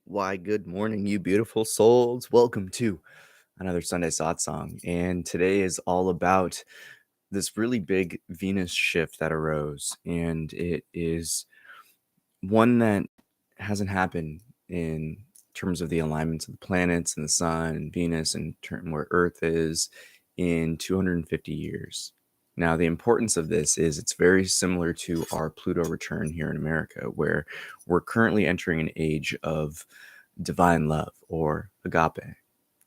Why, good morning, you beautiful souls. Welcome to another Sunday Satsang. And today is all about this really big Venus shift that arose. And it is one that hasn't happened in terms of the alignments of the planets and the sun and Venus and where Earth is in 250 years. Now, the importance of this is it's very similar to our Pluto return here in America, where we're currently entering an age of divine love or agape.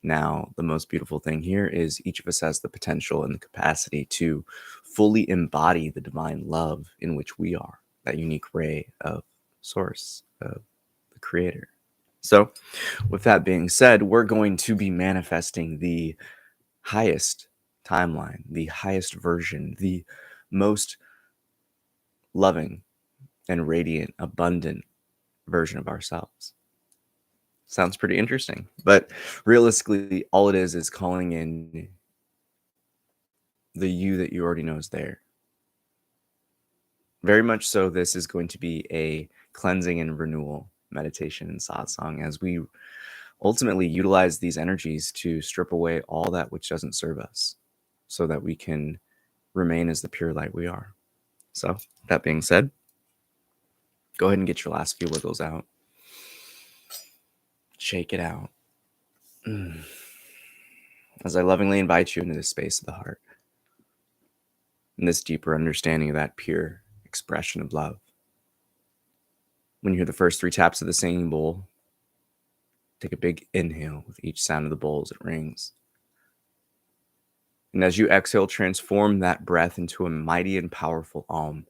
Now, the most beautiful thing here is each of us has the potential and the capacity to fully embody the divine love in which we are, that unique ray of source, of the creator. So, with that being said, we're going to be manifesting the highest timeline, the highest version, the most loving and radiant, abundant version of ourselves. Sounds pretty interesting, but realistically, all it is calling in the you that you already know is there. Very much so, this is going to be a cleansing and renewal meditation and satsang as we ultimately utilize these energies to strip away all that which doesn't serve us so that we can remain as the pure light we are. So, that being said, go ahead and get your last few wiggles out. Shake it out. As I lovingly invite you into this space of the heart and this deeper understanding of that pure expression of love. When you hear the first 3 taps of the singing bowl, take a big inhale with each sound of the bowl as it rings. And as you exhale, transform that breath into a mighty and powerful Om.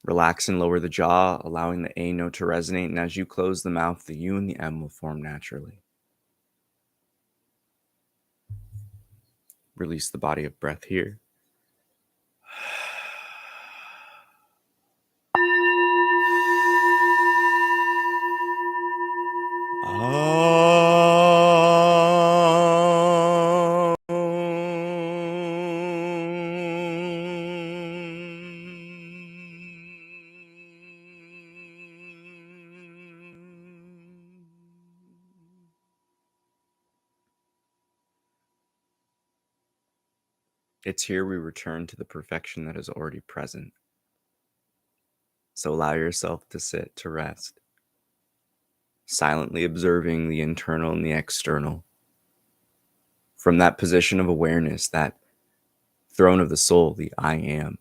Relax and lower the jaw, allowing the A note to resonate. And as you close the mouth, the U and the M will form naturally. Release the body of breath here. It's here we return to the perfection that is already present. So allow yourself to sit, to rest, silently observing the internal and the external. From that position of awareness, that throne of the soul, the I am.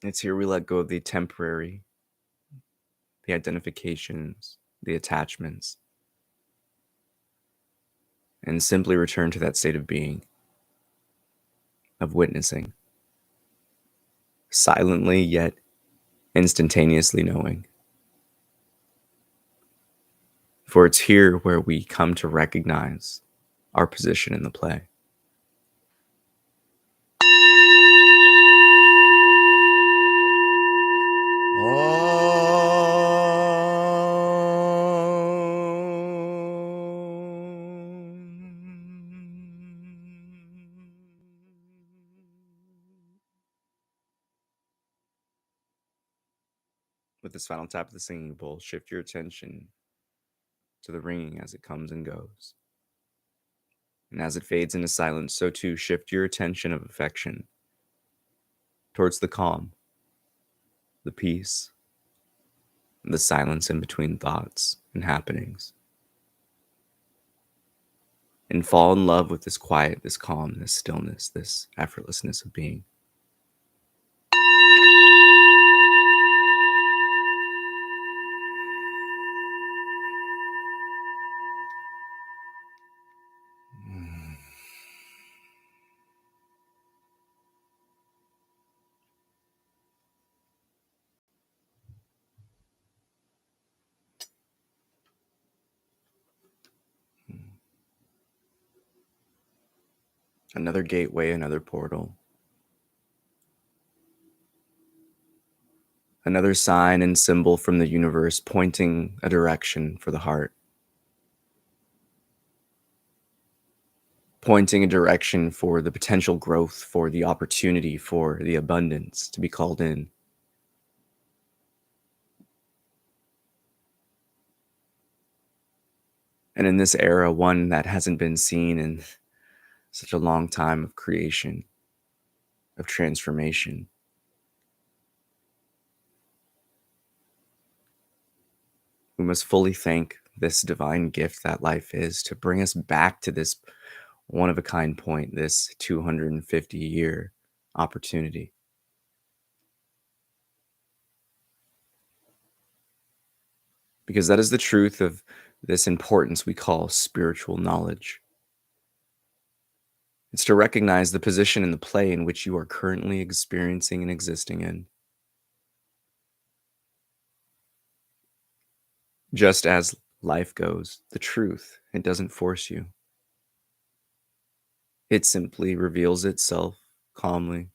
It's here we let go of the temporary, the identifications, the attachments, and simply return to that state of being, of witnessing, silently yet instantaneously knowing. For it's here where we come to recognize our position in the play. With this final tap of the singing bowl, shift your attention to the ringing as it comes and goes. And as it fades into silence, so too shift your attention of affection towards the calm, the peace, and the silence in between thoughts and happenings. And fall in love with this quiet, this calm, this stillness, this effortlessness of being. Another gateway, another portal. Another sign and symbol from the universe pointing a direction for the heart. Pointing a direction for the potential growth, for the opportunity, for the abundance to be called in. And in this era, one that hasn't been seen in such a long time of creation, of transformation. We must fully thank this divine gift that life is to bring us back to this one-of-a-kind point, this 250-year opportunity. Because that is the truth of this importance we call spiritual knowledge. It's to recognize the position and the play in which you are currently experiencing and existing in. Just as life goes, the truth, it doesn't force you. It simply reveals itself calmly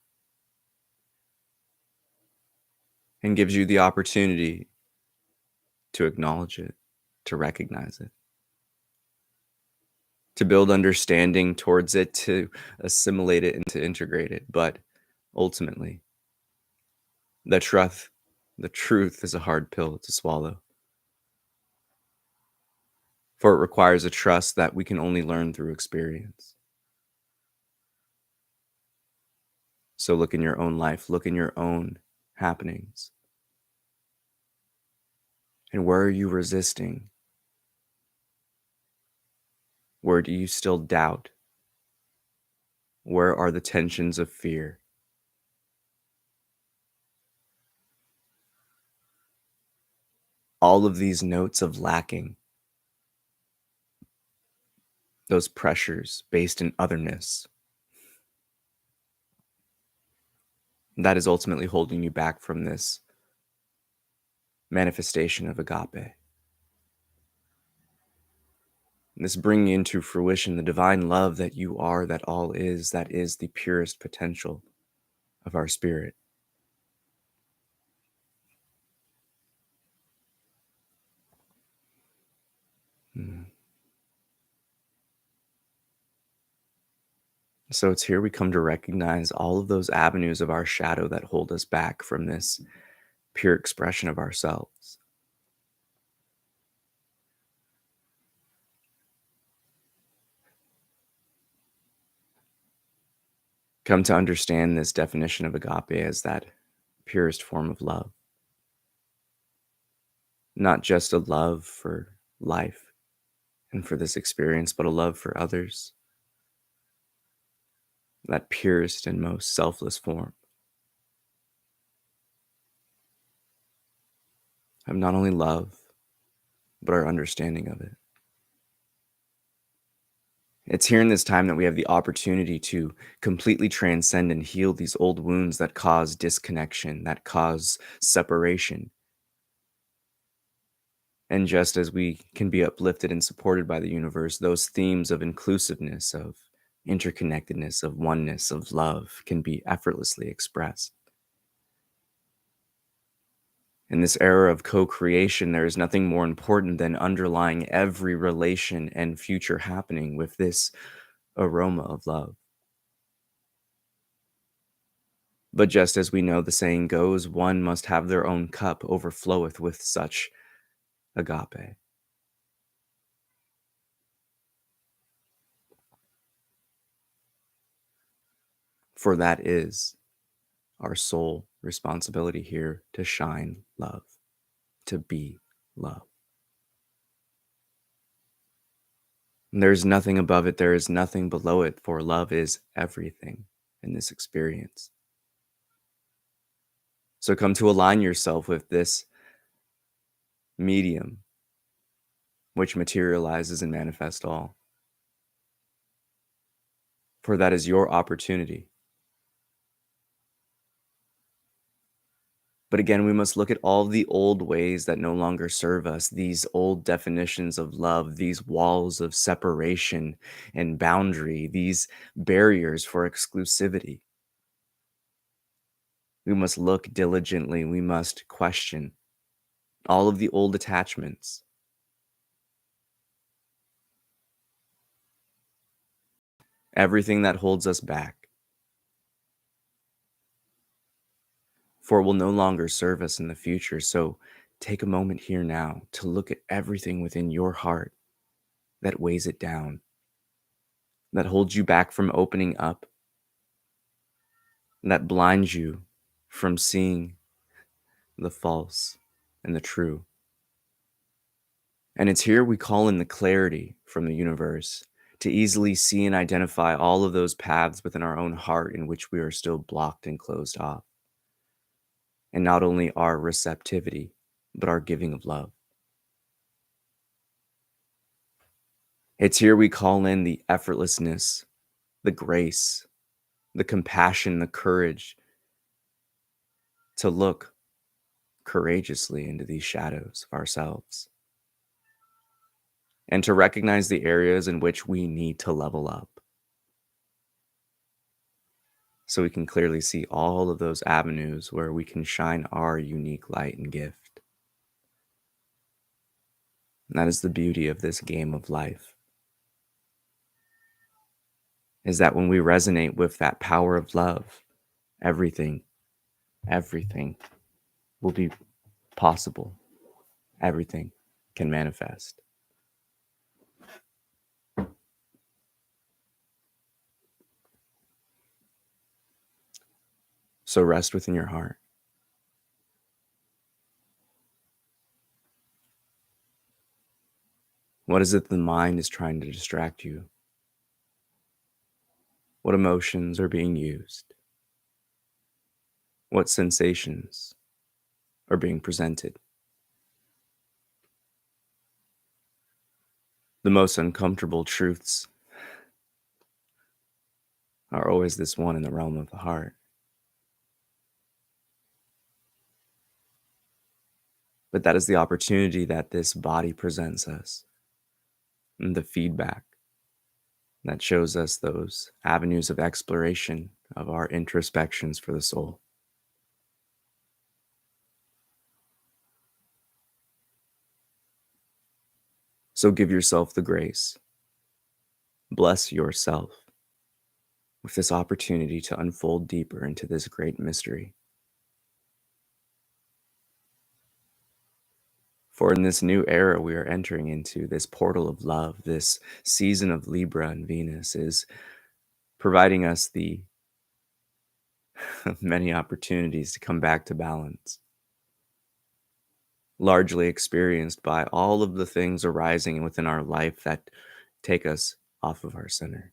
and gives you the opportunity to acknowledge it, to recognize it, to build understanding towards it, to assimilate it and to integrate it. But ultimately, the truth is a hard pill to swallow. For it requires a trust that we can only learn through experience. So look in your own life, look in your own happenings. And where are you resisting? Where do you still doubt? Where are the tensions of fear? All of these notes of lacking, those pressures based in otherness, that is ultimately holding you back from this manifestation of agape. This bringing into fruition the divine love that you are, that all is, that is the purest potential of our spirit. So it's here we come to recognize all of those avenues of our shadow that hold us back from this pure expression of ourselves. Come to understand this definition of agape as that purest form of love. Not just a love for life and for this experience, but a love for others. That purest and most selfless form of not only love, but our understanding of it. It's here in this time that we have the opportunity to completely transcend and heal these old wounds that cause disconnection, that cause separation. And just as we can be uplifted and supported by the universe, those themes of inclusiveness, of interconnectedness, of oneness, of love can be effortlessly expressed. In this era of co-creation, there is nothing more important than underlying every relation and future happening with this aroma of love. But just as we know the saying goes, one must have their own cup overfloweth with such agape. For that is our sole responsibility here, to shine love, to be love. And there is nothing above it, there is nothing below it, for love is everything in this experience. So come to align yourself with this medium which materializes and manifests all. For that is your opportunity But again, we must look at all the old ways that no longer serve us, these old definitions of love, these walls of separation and boundary, these barriers for exclusivity. We must look diligently. We must question all of the old attachments, everything that holds us back, for it will no longer serve us in the future. So take a moment here now to look at everything within your heart that weighs it down, that holds you back from opening up, that blinds you from seeing the false and the true. And it's here we call in the clarity from the universe to easily see and identify all of those paths within our own heart in which we are still blocked and closed off. And not only our receptivity, but our giving of love. It's here we call in the effortlessness, the grace, the compassion, the courage to look courageously into these shadows of ourselves and to recognize the areas in which we need to level up so we can clearly see all of those avenues where we can shine our unique light and gift. And that is the beauty of this game of life, is that when we resonate with that power of love, everything will be possible. Everything can manifest. So rest within your heart. What is it the mind is trying to distract you? What emotions are being used? What sensations are being presented? The most uncomfortable truths are always this one in the realm of the heart. But that is the opportunity that this body presents us, and the feedback that shows us those avenues of exploration of our introspections for the soul. So give yourself the grace. Bless yourself with this opportunity to unfold deeper into this great mystery. For in this new era we are entering into, this portal of love, this season of Libra and Venus is providing us the many opportunities to come back to balance, largely experienced by all of the things arising within our life that take us off of our center.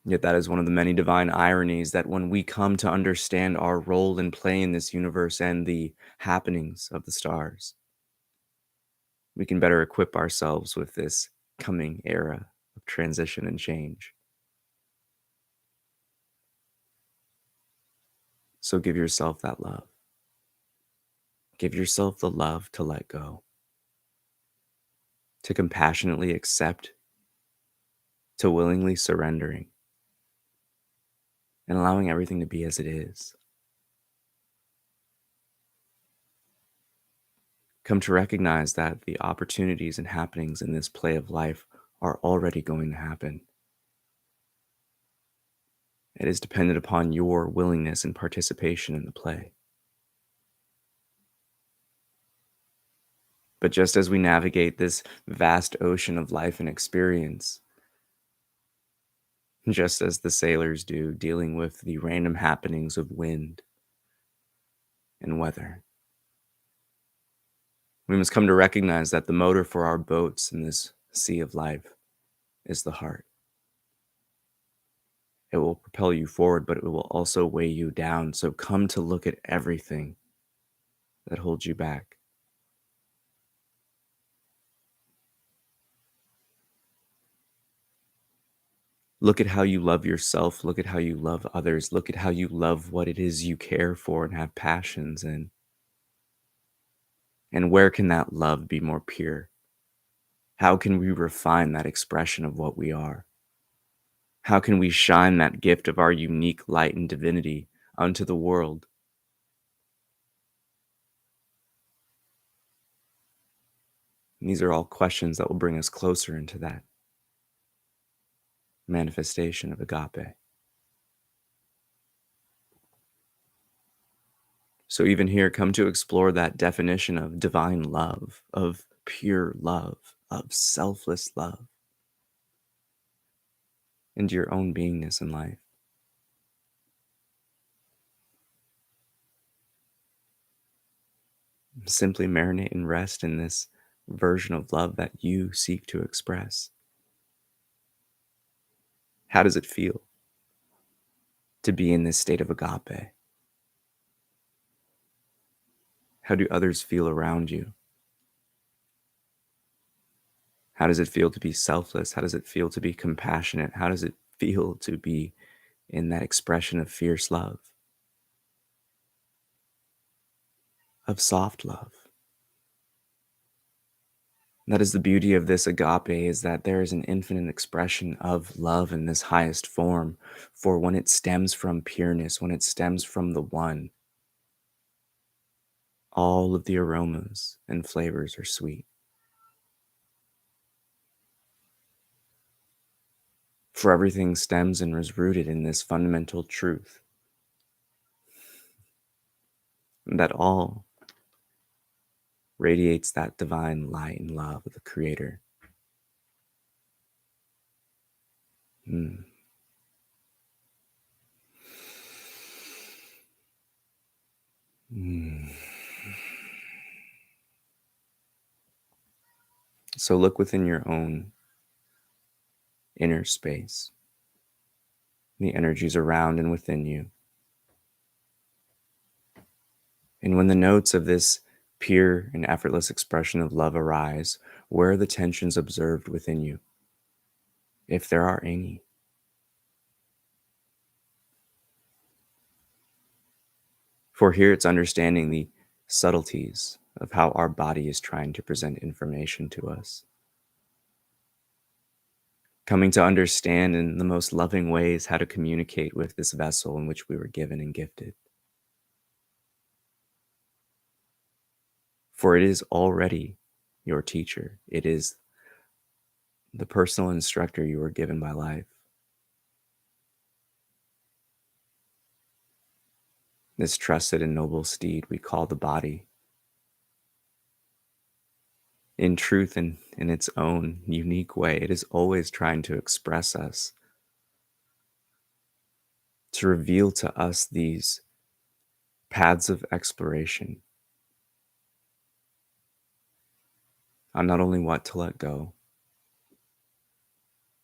Yet that is one of the many divine ironies, that when we come to understand our role and play in this universe and the happenings of the stars, we can better equip ourselves with this coming era of transition and change. So give yourself that love. Give yourself the love to let go, to compassionately accept, to willingly surrendering, and allowing everything to be as it is. Come to recognize that the opportunities and happenings in this play of life are already going to happen. It is dependent upon your willingness and participation in the play. But just as we navigate this vast ocean of life and experience, just as the sailors do, dealing with the random happenings of wind and weather, we must come to recognize that the motor for our boats in this sea of life is the heart. It will propel you forward, but it will also weigh you down. So come to look at everything that holds you back. Look at how you love yourself. Look at how you love others. Look at how you love what it is you care for and have passions in. And where can that love be more pure? How can we refine that expression of what we are? How can we shine that gift of our unique light and divinity unto the world? And these are all questions that will bring us closer into that manifestation of agape. So even here, come to explore that definition of divine love, of pure love, of selfless love into your own beingness in life. Simply marinate and rest in this version of love that you seek to express. How does it feel to be in this state of agape? How do others feel around you? How does it feel to be selfless? How does it feel to be compassionate? How does it feel to be in that expression of fierce love, of soft love? That is the beauty of this agape, is that there is an infinite expression of love in this highest form. For when it stems from pureness, when it stems from the one, all of the aromas and flavors are sweet. For everything stems and is rooted in this fundamental truth that all radiates that divine light and love of the Creator. Mm. Mm. So look within your own inner space, the energies around and within you. And when the notes of this pure and effortless expression of love arise, where are the tensions observed within you, if there are any? For here it's understanding the subtleties of how our body is trying to present information to us. Coming to understand in the most loving ways how to communicate with this vessel in which we were given and gifted. For it is already your teacher. It is the personal instructor you were given by life. This trusted and noble steed we call the body. In truth and in its own unique way, it is always trying to express us, to reveal to us these paths of exploration on not only what to let go,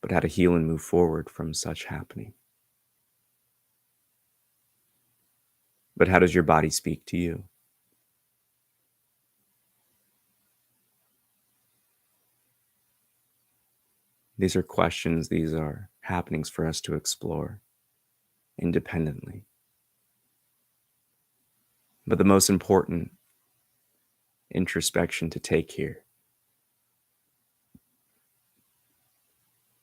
but how to heal and move forward from such happening. But how does your body speak to you? These are questions, these are happenings for us to explore independently. But the most important introspection to take here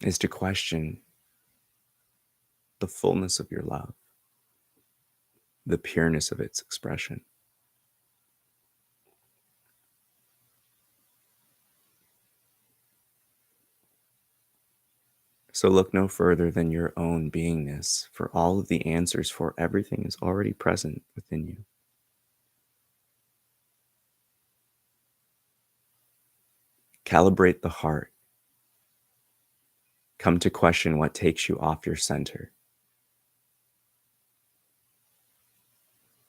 is to question the fullness of your love, the pureness of its expression. So look no further than your own beingness, for all of the answers for everything is already present within you. Calibrate the heart. Come to question what takes you off your center,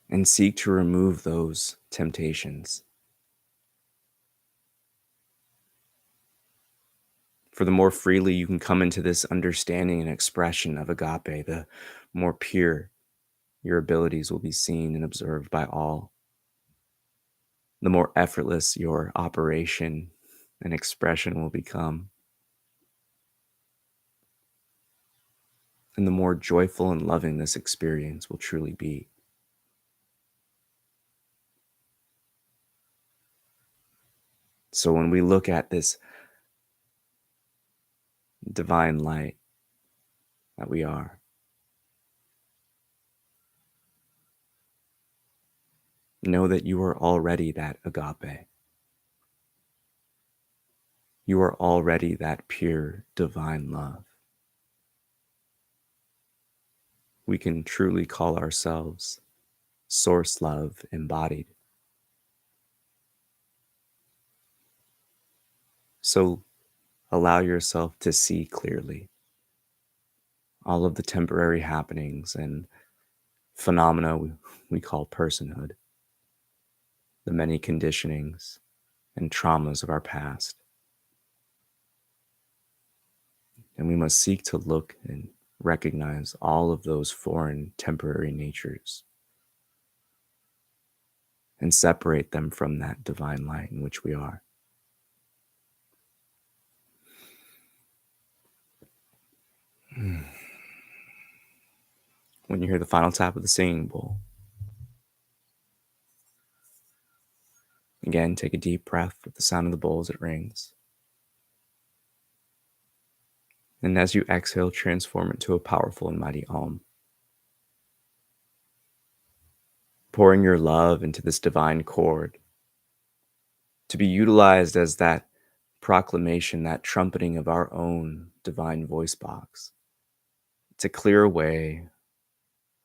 and seek to remove those temptations. For the more freely you can come into this understanding and expression of agape, the more pure your abilities will be seen and observed by all. The more effortless your operation and expression will become. and the more joyful and loving this experience will truly be. So when we look at this divine light that we are, know that you are already that agape. You are already that pure divine love. We can truly call ourselves source love embodied. So allow yourself to see clearly all of the temporary happenings and phenomena we call personhood, the many conditionings and traumas of our past. And we must seek to look and recognize all of those foreign temporary natures and separate them from that divine light in which we are. When you hear the final tap of the singing bowl, again, take a deep breath with the sound of the bowl as it rings. And as you exhale, transform it to a powerful and mighty Om. Pouring your love into this divine chord to be utilized as that proclamation, that trumpeting of our own divine voice box, to clear away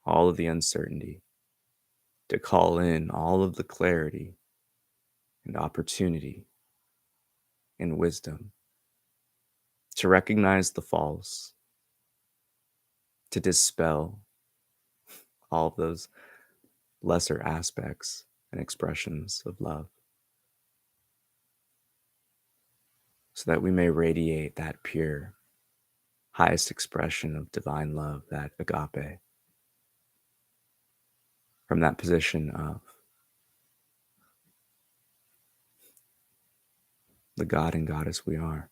all of the uncertainty, to call in all of the clarity and opportunity and wisdom, to recognize the false, to dispel all of those lesser aspects and expressions of love, so that we may radiate that pure, highest expression of divine love, that agape, from that position of the God and Goddess we are.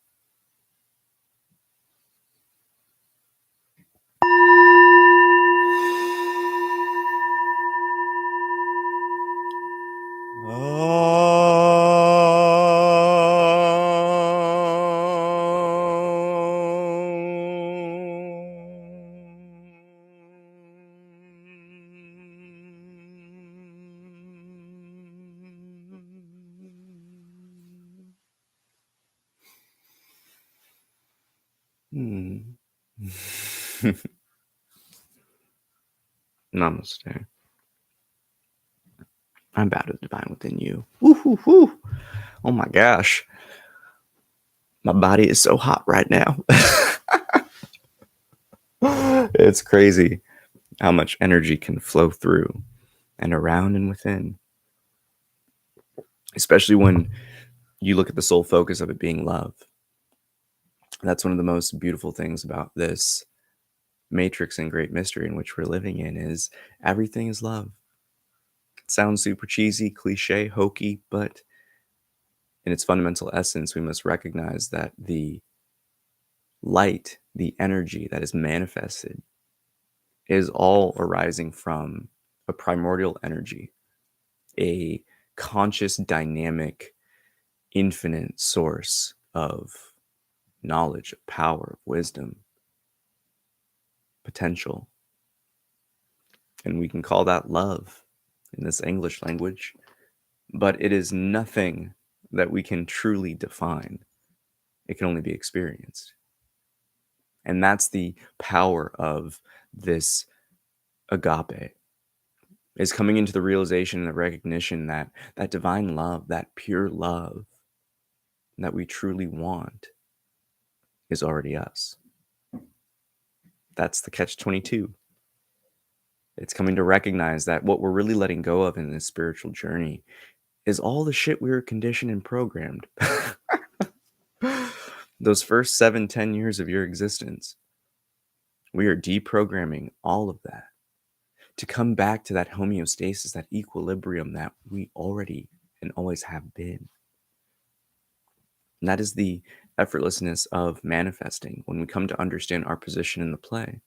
Namaste. I'm bow to the divine within you. Woo, woo, woo. Oh my gosh. My body is so hot right now. It's crazy how much energy can flow through and around and within, especially when you look at the sole focus of it being love. That's one of the most beautiful things about this matrix and great mystery in which we're living in, is everything is love. It sounds super cheesy, cliche, hokey, but in its fundamental essence, we must recognize that the light, the energy that is manifested, is all arising from a primordial energy, a conscious, dynamic, infinite source of knowledge, of power, of wisdom, potential. And we can call that love in this English language, but it is nothing that we can truly define. It can only be experienced. And that's the power of this agape, is coming into the realization and the recognition that that divine love, that pure love that we truly want, is already us. That's the catch-22. It's coming to recognize that what we're really letting go of in this spiritual journey is all the shit we were conditioned and programmed. Those first 7-10 years of your existence, we are deprogramming all of that to come back to that homeostasis, that equilibrium that we already and always have been. And that is the effortlessness of manifesting when we come to understand our position in the play.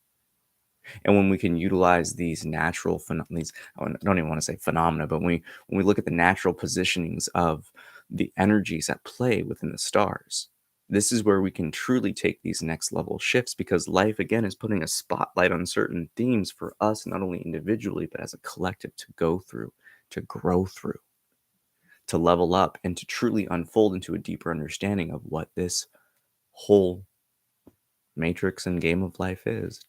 And when we can utilize these natural these, I don't even want to say phenomena, but when we look at the natural positionings of the energies at play within the stars, this is where we can truly take these next level shifts, because life again is putting a spotlight on certain themes for us, not only individually, but as a collective to go through, to grow through, to level up, and to truly unfold into a deeper understanding of what this whole matrix and game of life is.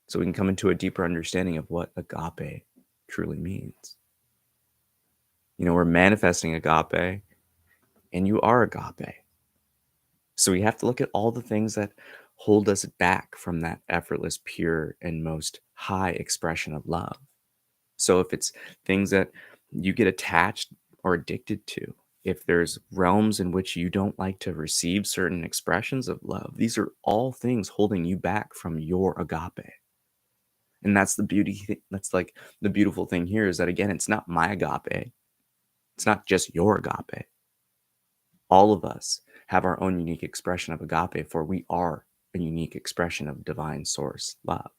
So we can come into a deeper understanding of what agape truly means. You know, we're manifesting agape, and you are agape. So we have to look at all the things that hold us back from that effortless, pure, and most high expression of love. So if it's things that you get attached or addicted to, if there's realms in which you don't like to receive certain expressions of love, these are all things holding you back from your agape. And that's the beauty. That's like the beautiful thing here is that, again, it's not my agape. It's not just your agape. All of us have our own unique expression of agape, for we are a unique expression of divine source love.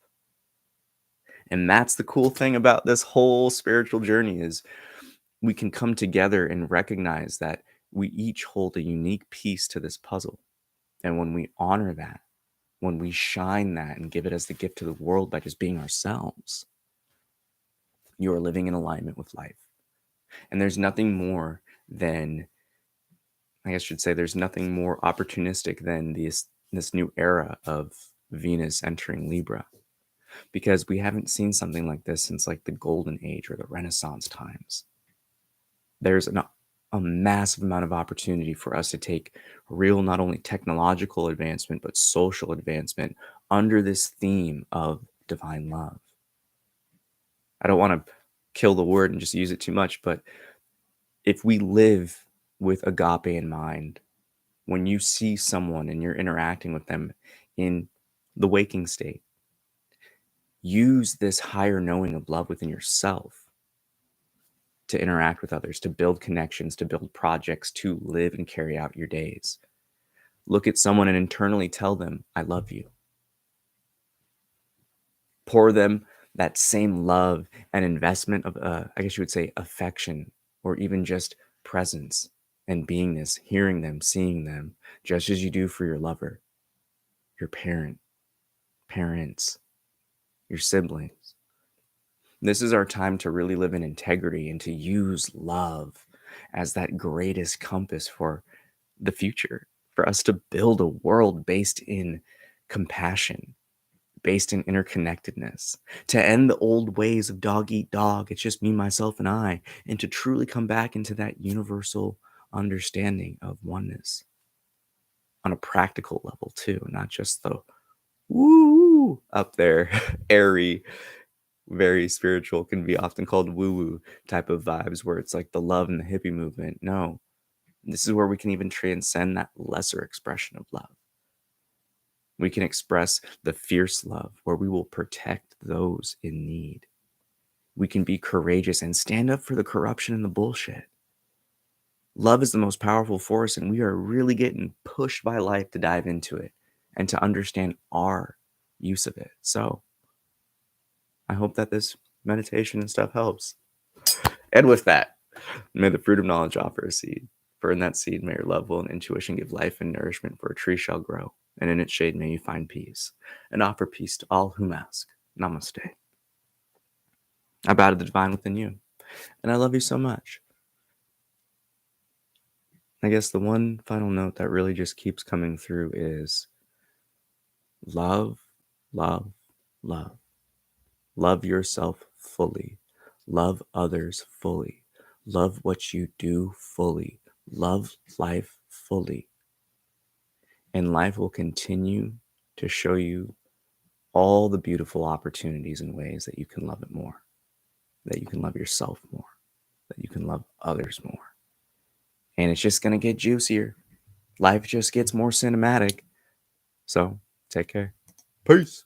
And that's the cool thing about this whole spiritual journey is we can come together and recognize that we each hold a unique piece to this puzzle. And when we honor that, when we shine that and give it as the gift to the world by just being ourselves, you are living in alignment with life. And there's nothing more than, I guess I should say, there's nothing more opportunistic than this new era of Venus entering Libra, because we haven't seen something like this since like the Golden Age or the Renaissance times. There's a massive amount of opportunity for us to take real, not only technological advancement, but social advancement under this theme of divine love. I don't want to kill the word and just use it too much, but if we live with agape in mind, when you see someone and you're interacting with them in the waking state, use this higher knowing of love within yourself to interact with others, to build connections, to build projects, to live and carry out your days. Look at someone and internally tell them, I love you. Pour them that same love and investment of, I guess you would say, affection, or even just presence and beingness, hearing them, seeing them, just as you do for your lover, your parents, your siblings. This is our time to really live in integrity and to use love as that greatest compass for the future, for us to build a world based in compassion, based in interconnectedness, to end the old ways of dog eat dog, it's just me, myself, and I, and to truly come back into that universal understanding of oneness on a practical level too, not just the woo up there, airy, very spiritual, can be often called woo-woo type of vibes where it's like the love and the hippie movement. No, this is where we can even transcend that lesser expression of love. We can express the fierce love where we will protect those in need. We can be courageous and stand up for the corruption and the bullshit. Love is the most powerful force, and we are really getting pushed by life to dive into it and to understand our use of it. So I hope that this meditation and stuff helps. And with that, may the fruit of knowledge offer a seed. For in that seed may your love, will, and intuition give life and nourishment, for a tree shall grow, and in its shade may you find peace, and offer peace to all whom ask. Namaste. I bow to the divine within you, and I love you so much. I guess the one final note that really just keeps coming through is love, love, love. Love yourself fully. Love others fully. Love what you do fully. Love life fully. And life will continue to show you all the beautiful opportunities and ways that you can love it more, that you can love yourself more, that you can love others more. And it's just going to get juicier. Life just gets more cinematic. So take care. Peace.